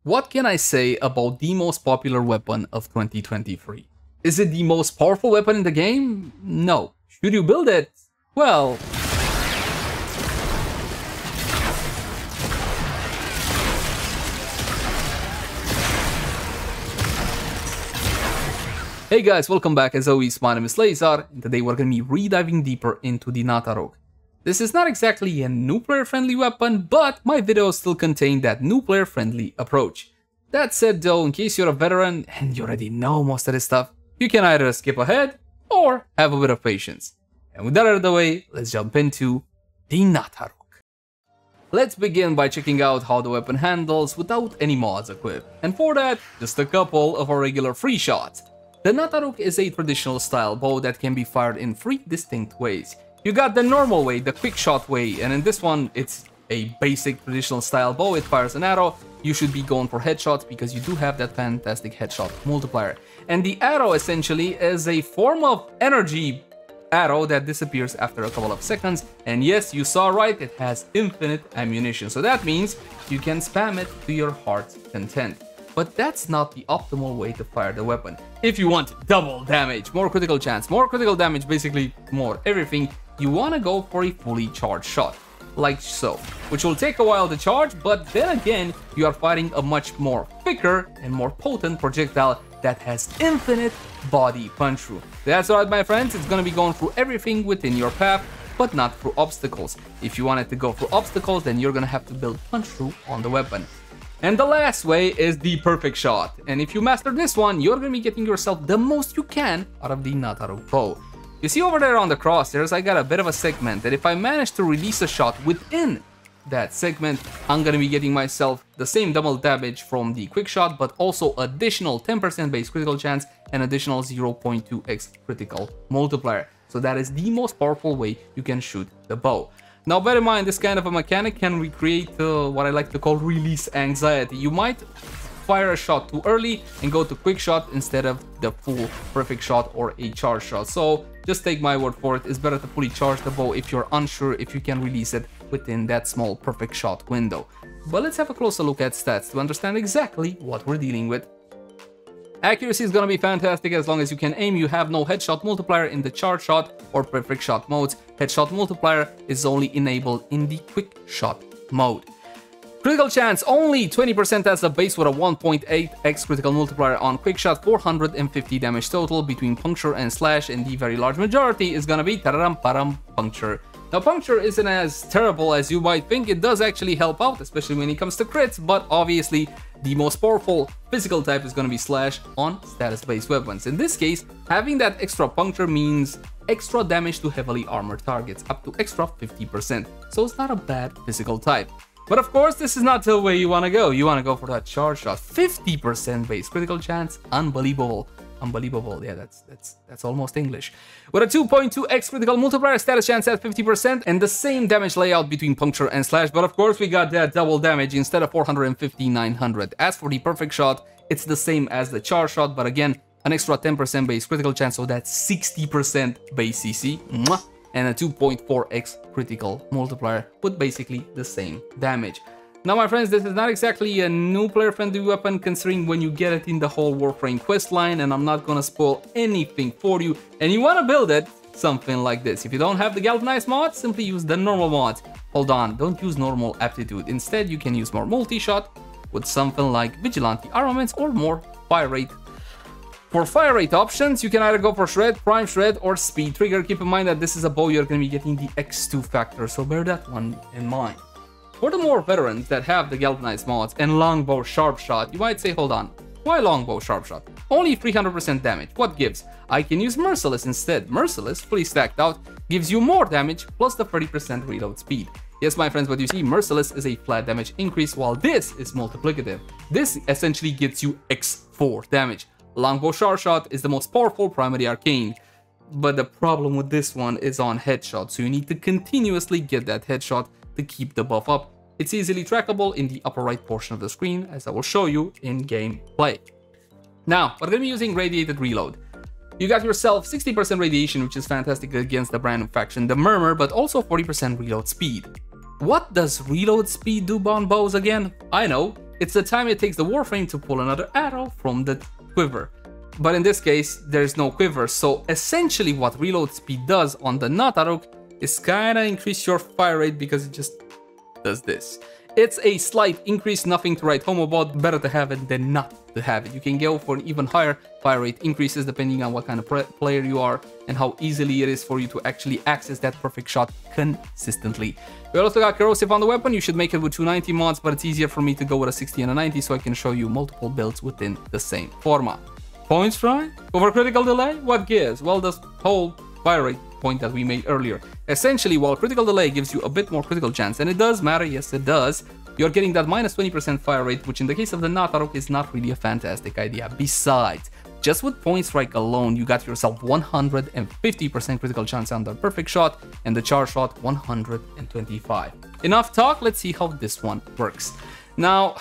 What can I say about the most popular weapon of 2023? Is it the most powerful weapon in the game? No. Should you build it? Well... Hey guys, welcome back. As always, my name is Leyzar, and today we're going to be rediving deeper into the Nataruk. This is not exactly a new player friendly weapon, but my videos still contain that new player friendly approach. That said though, in case you're a veteran and you already know most of this stuff, you can either skip ahead or have a bit of patience. And with that out of the way, let's jump into the Nataruk. Let's begin by checking out how the weapon handles without any mods equipped. And for that, just a couple of our regular free shots. The Nataruk is a traditional style bow that can be fired in 3 distinct ways. You got the normal way, the quick shot way, and in this one it's a basic traditional style bow. It fires an arrow. You should be going for headshots because you do have that fantastic headshot multiplier. And the arrow essentially is a form of energy arrow that disappears after a couple of seconds. And yes, you saw right, it has infinite ammunition. So that means you can spam it to your heart's content. But that's not the optimal way to fire the weapon. If you want double damage, more critical chance, more critical damage, basically more everything, you want to go for a fully charged shot, like so, which will take a while to charge, but then again, you are fighting a much more thicker and more potent projectile that has infinite body punch through. That's right, my friends, it's going to be going through everything within your path, but not through obstacles. If you want it to go through obstacles, then you're going to have to build punch through on the weapon. And the last way is the perfect shot. And if you master this one, you're going to be getting yourself the most you can out of the Nataruk Bow. You see over there on the crosshairs, I got a bit of a segment that if I manage to release a shot within that segment, I'm going to be getting myself the same double damage from the quick shot, but also additional 10% base critical chance and additional 0.2x critical multiplier. So that is the most powerful way you can shoot the bow. Now bear in mind, this kind of a mechanic can recreate what I like to call release anxiety. You might fire a shot too early and go to quick shot instead of the full perfect shot or a charge shot. So just take my word for it, it's better to fully charge the bow if you're unsure if you can release it within that small perfect shot window. But let's have a closer look at stats to understand exactly what we're dealing with. Accuracy is gonna be fantastic as long as you can aim. You have no headshot multiplier in the charge shot or perfect shot modes. Headshot multiplier is only enabled in the quick shot mode. Critical chance only 20% as a base with a 1.8x critical multiplier on quick shot, 450 damage total between puncture and slash, and the very large majority is gonna be tararam param puncture. Now puncture isn't as terrible as you might think. It does actually help out, especially when it comes to crits, but obviously the most powerful physical type is going to be slash on status-based weapons. In this case, having that extra puncture means extra damage to heavily armored targets, up to extra 50%, so it's not a bad physical type. But of course, this is not the way you want to go. You want to go for that charge shot, 50% base critical chance, unbelievable. Unbelievable, yeah, that's almost English. With a 2.2x critical multiplier, status chance at 50%, and the same damage layout between puncture and slash, but of course we got that double damage instead of 450, 900. As for the perfect shot, it's the same as the charge shot, but again, an extra 10% base critical chance, so that's 60% base CC, and a 2.4x critical multiplier with basically the same damage. Now my friends, this is not exactly a new player friendly weapon considering when you get it in the whole Warframe quest line, and I'm not gonna spoil anything for you, and you wanna build it something like this. If you don't have the galvanized mod, simply use the normal mod. Hold on, don't use normal aptitude. Instead, you can use more multi-shot with something like vigilante armaments or more fire rate. For fire rate options, you can either go for shred, prime shred, or speed trigger. Keep in mind that this is a bow, you're gonna be getting the X2 factor, so bear that one in mind. For the more veterans that have the galvanized mods and longbow sharp shot, you might say, hold on, why longbow sharp shot? Only 300% damage, what gives? I can use Merciless instead. Merciless, fully stacked out, gives you more damage plus the 30% reload speed. Yes, my friends, but you see, Merciless is a flat damage increase, while this is multiplicative. This essentially gets you X4 damage. Longbow sharp shot is the most powerful primary arcane, but the problem with this one is on headshot, so you need to continuously get that headshot to keep the buff up. It's easily trackable in the upper right portion of the screen, as I will show you in gameplay. Now, we're going to be using radiated reload. You got yourself 60% radiation, which is fantastic against the brand new faction, the Murmur, but also 40% reload speed. What does reload speed do on bows again? I know, it's the time it takes the Warframe to pull another arrow from the quiver. But in this case, there's no quiver, so essentially what reload speed does on the Nataruk is kinda increase your fire rate because it just does this. It's a slight increase, nothing to write home about, better to have it than not to have it. You can go for an even higher fire rate increases depending on what kind of player you are and how easily it is for you to actually access that perfect shot consistently. We also got corrosive on the weapon. You should make it with 290 mods, but it's easier for me to go with a 60 and a 90 so I can show you multiple builds within the same format. Points, right? Over critical delay? What gives? Well, this whole fire rate point that we made earlier. Essentially, while critical delay gives you a bit more critical chance, and it does matter, yes it does, you're getting that minus 20% fire rate, which in the case of the Nataruk is not really a fantastic idea. Besides, just with point strike alone, you got yourself 150% critical chance on the perfect shot, and the charge shot 125. Enough talk, let's see how this one works. Now,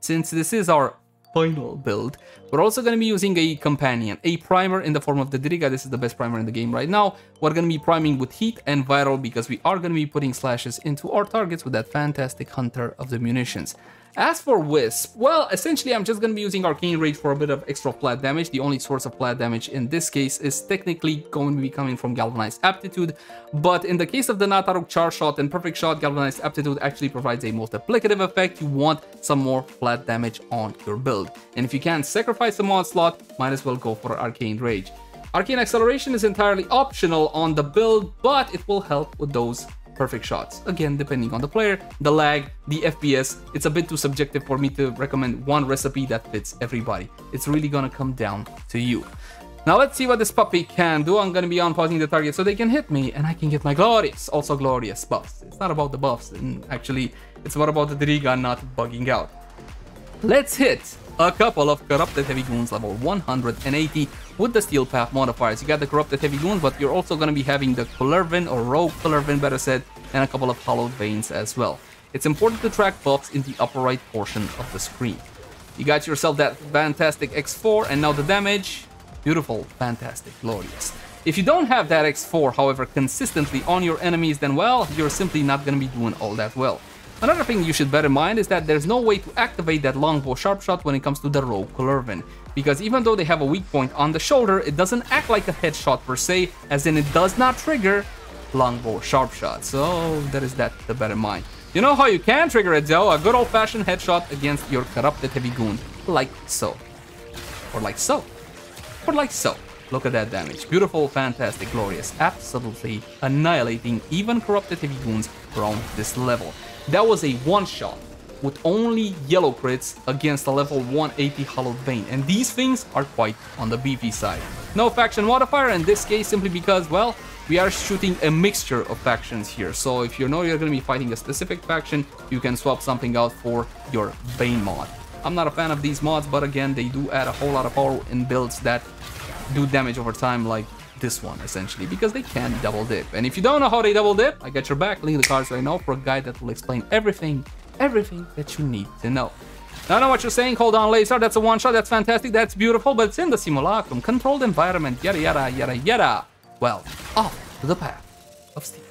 since this is our final build, we're also going to be using a companion, a primer in the form of the Diriga. This is the best primer in the game right now. We're going to be priming with heat and viral because we are going to be putting slashes into our targets with that fantastic hunter of the munitions. As for Wisp, well, essentially I'm just going to be using Arcane Rage for a bit of extra flat damage. The only source of flat damage in this case is technically going to be coming from Galvanized Aptitude, but in the case of the Nataruk Charge Shot and Perfect Shot, Galvanized Aptitude actually provides a multiplicative effect. You want some more flat damage on your build, and if you can't sacrifice the mod slot, might as well go for Arcane Rage. Arcane Acceleration is entirely optional on the build, but it will help with those perfect shots. Again, depending on the player, the lag, the FPS, it's a bit too subjective for me to recommend one recipe that fits everybody. It's really gonna come down to you. Now let's see what this puppy can do. I'm gonna be unpausing the target so they can hit me and I can get my glorious, also glorious buffs. It's not about the buffs, and actually it's more about the Diriga not bugging out. Let's hit a couple of Corrupted Heavy Goons level 180 with the Steel Path modifiers. You got the Corrupted Heavy Goons, but you're also going to be having the Kullervin, or Rogue Kullervin better said, and a couple of Hollowed Veins as well. It's important to track buffs in the upper right portion of the screen. You got yourself that fantastic X4, and now the damage, beautiful, fantastic, glorious. If you don't have that X4, however, consistently on your enemies, then well, you're simply not going to be doing all that well. Another thing you should bear in mind is that there's no way to activate that longbow sharp shot when it comes to the Rogue Kullervin, because even though they have a weak point on the shoulder, it doesn't act like a headshot per se, as in it does not trigger longbow sharp shot. So there is that to bear in mind. You know how you can trigger it though? A good old-fashioned headshot against your Corrupted Heavy Goon, like so, or like so, or like so. Look at that damage. Beautiful, fantastic, glorious, absolutely annihilating even Corrupted Heavy Goons from this level. That was a one-shot with only yellow crits against a level 180 Hollowed Vein, and these things are quite on the beefy side. No faction modifier in this case simply because, well, we are shooting a mixture of factions here, so if you know you're going to be fighting a specific faction, you can swap something out for your Bane mod. I'm not a fan of these mods, but again, they do add a whole lot of power in builds that do damage over time, like this one essentially, because they can double dip. And if you don't know how they double dip, I got your back. Link in the cards right now for a guide that will explain everything that you need to know. Now I know what you're saying. Hold on, Laser, that's a one shot, that's fantastic, that's beautiful, but it's in the simulacrum, controlled environment, yada yada yada yada. Well, off to the path of steel.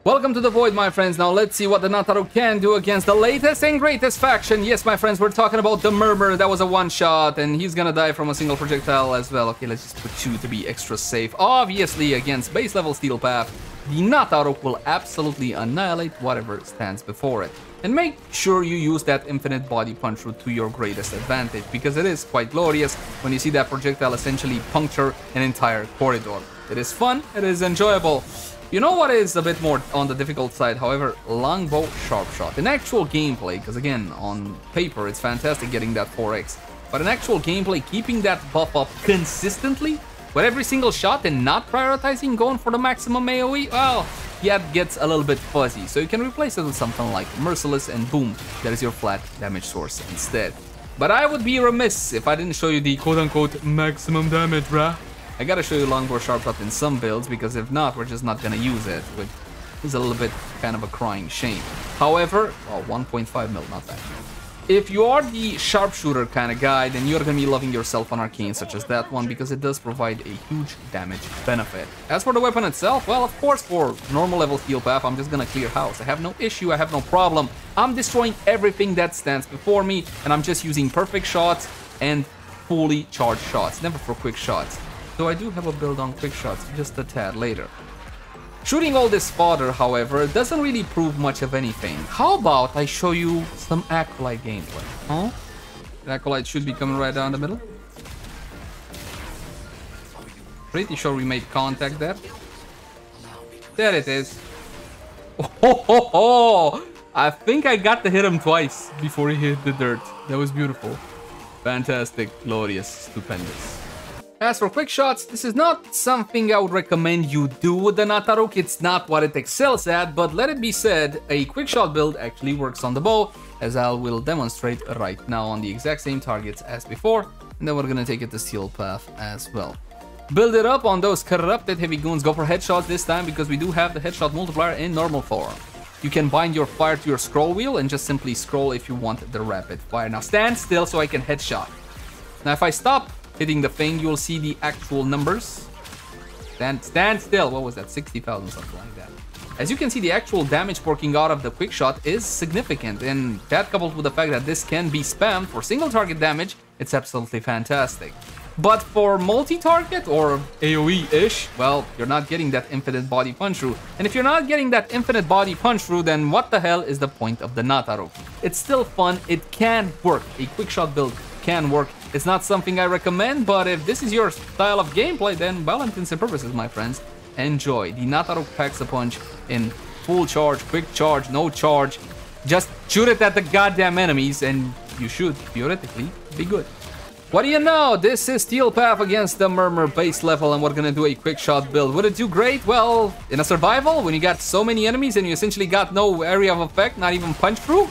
Welcome to the Void, my friends. Now let's see what the Nataruk can do against the latest and greatest faction. Yes, my friends, we're talking about the Murmur. That was a one-shot, and he's gonna die from a single projectile as well. Okay, let's just put two to be extra safe. Obviously, against base level Steel Path, the Nataruk will absolutely annihilate whatever stands before it. And make sure you use that infinite body punch route to your greatest advantage, because it is quite glorious when you see that projectile essentially puncture an entire corridor. It is fun, it is enjoyable. You know what is a bit more on the difficult side, however? Longbow sharp shot. In actual gameplay, because again, on paper, it's fantastic getting that 4x. But in actual gameplay, keeping that buff up consistently, with every single shot and not prioritizing going for the maximum AoE, well, yeah, it gets a little bit fuzzy. So you can replace it with something like Merciless, and boom, that is your flat damage source instead. But I would be remiss if I didn't show you the quote-unquote maximum damage, bruh. I gotta show you Longbow Sharp Shot in some builds, because if not, we're just not gonna use it, which is a little bit kind of a crying shame. However, well, 1.5 mil, not bad. If you are the sharpshooter kind of guy, then you're gonna be loving yourself on arcanes such as that one, because it does provide a huge damage benefit. As for the weapon itself, well, of course, for normal level steel path, I'm just gonna clear house. I have no issue, I have no problem. I'm destroying everything that stands before me, and I'm just using perfect shots and fully charged shots, never for quick shots. So I do have a build on quick shots just a tad later. Shooting all this fodder, however, doesn't really prove much of anything. How about I show you some Acolyte gameplay, huh? The Acolyte should be coming right down the middle. Pretty sure we made contact there. There it is. Oh, I think I got to hit him twice before he hit the dirt. That was beautiful. Fantastic, glorious, stupendous. As for quick shots, this is not something I would recommend you do with the Nataruk. It's not what it excels at, but let it be said, a quick shot build actually works on the bow, as I will demonstrate right now on the exact same targets as before, and then we're gonna take it to steel path as well. Build it up on those corrupted heavy goons. Go for headshots this time, because we do have the headshot multiplier in normal form. You can bind your fire to your scroll wheel and just simply scroll if you want the rapid fire. Now stand still so I can headshot. Now if I stop hitting the thing, you will see the actual numbers. Stand still. What was that? 60,000, something like that. As you can see, the actual damage working out of the quick shot is significant, and that coupled with the fact that this can be spammed for single target damage, it's absolutely fantastic. But for multi-target or AoE-ish, well, you're not getting that infinite body punch through. And if you're not getting that infinite body punch through, then what the hell is the point of the Nataruk? It's still fun, it can work. A quick shot build can work. It's not something I recommend, but if this is your style of gameplay, then by all intents and purposes, my friends, enjoy. The Nataruk packs a punch in full charge, quick charge, no charge. Just shoot it at the goddamn enemies and you should, theoretically, be good. What do you know? This is Steel Path against the Murmur base level, and we're gonna do a quick shot build. Would it do great? Well, in a survival, when you got so many enemies and you essentially got no area of effect, not even punch through?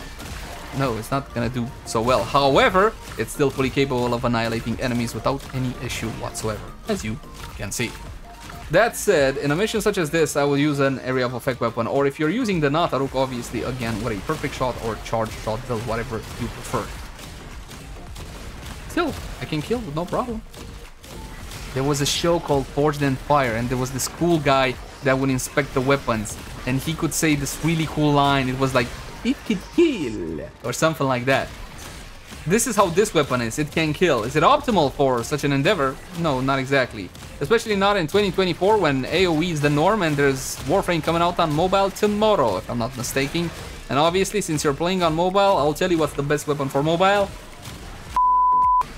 No, it's not gonna do so well. However, it's still fully capable of annihilating enemies without any issue whatsoever, as you can see. That said, in a mission such as this, I will use an area of effect weapon, or if you're using the Nataruk, obviously, again, with a perfect shot or charge shot build, whatever you prefer. Still, I can kill with no problem. There was a show called Forged in Fire, and there was this cool guy that would inspect the weapons, and he could say this really cool line. It was like, "It could kill," or something like that. This is how this weapon is. It can kill. Is it optimal for such an endeavor? No, not exactly. Especially not in 2024, when AoE is the norm and there's Warframe coming out on mobile tomorrow, if I'm not mistaken. And obviously, since you're playing on mobile, I'll tell you what's the best weapon for mobile.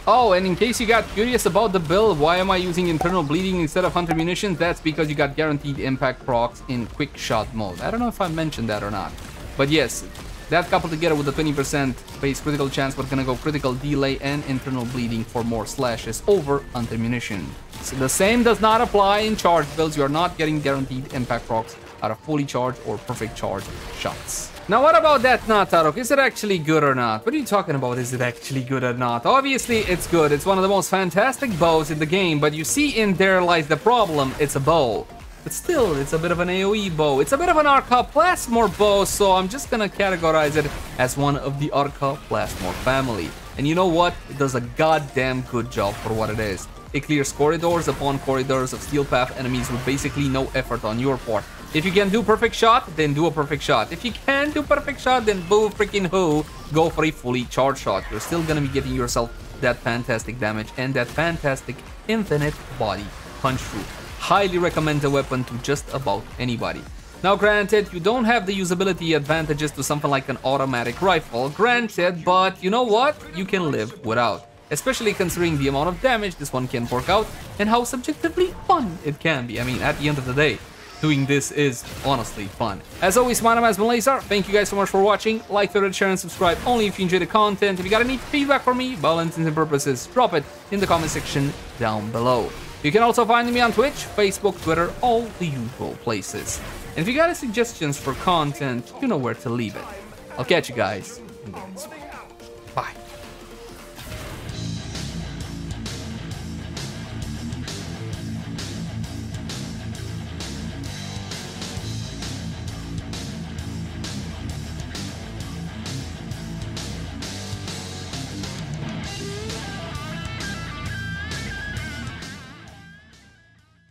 Oh, and in case you got curious about the build, why am I using internal bleeding instead of hunter munitions? That's because you got guaranteed impact procs in quick shot mode. I don't know if I mentioned that or not. But yes, that coupled together with the 20% base critical chance, we're gonna go critical delay and internal bleeding for more slashes over hunter munition. So the same does not apply in charge builds. You're not getting guaranteed impact procs out of fully charged or perfect charged shots. Now what about that Nataruk? Is it actually good or not? What are you talking about? Is it actually good or not? Obviously it's good. It's one of the most fantastic bows in the game, but you see, in there lies the problem. It's a bow. But still, it's a bit of an AoE bow. It's a bit of an Arca Plasmor bow, so I'm just gonna categorize it as one of the Arca Plasmor family. And you know what? It does a goddamn good job for what it is. It clears corridors upon corridors of steel path enemies with basically no effort on your part. If you can do perfect shot, then do a perfect shot. If you can't do perfect shot, then boo freaking who, go for a fully charged shot. You're still gonna be getting yourself that fantastic damage and that fantastic infinite body punch through. Highly recommend the weapon to just about anybody. Now granted, you don't have the usability advantages to something like an automatic rifle, granted, but you know what? You can live without. Especially considering the amount of damage this one can fork out and how subjectively fun it can be. I mean, at the end of the day, doing this is honestly fun. As always, my name has been Leyzar. Thank you guys so much for watching. Like, favorite, share, and subscribe only if you enjoy the content. If you got any feedback for me, by all intents and purposes, drop it in the comment section down below. You can also find me on Twitch, Facebook, Twitter, all the usual places. And if you got any suggestions for content, you know where to leave it. I'll catch you guys in the next one. Bye.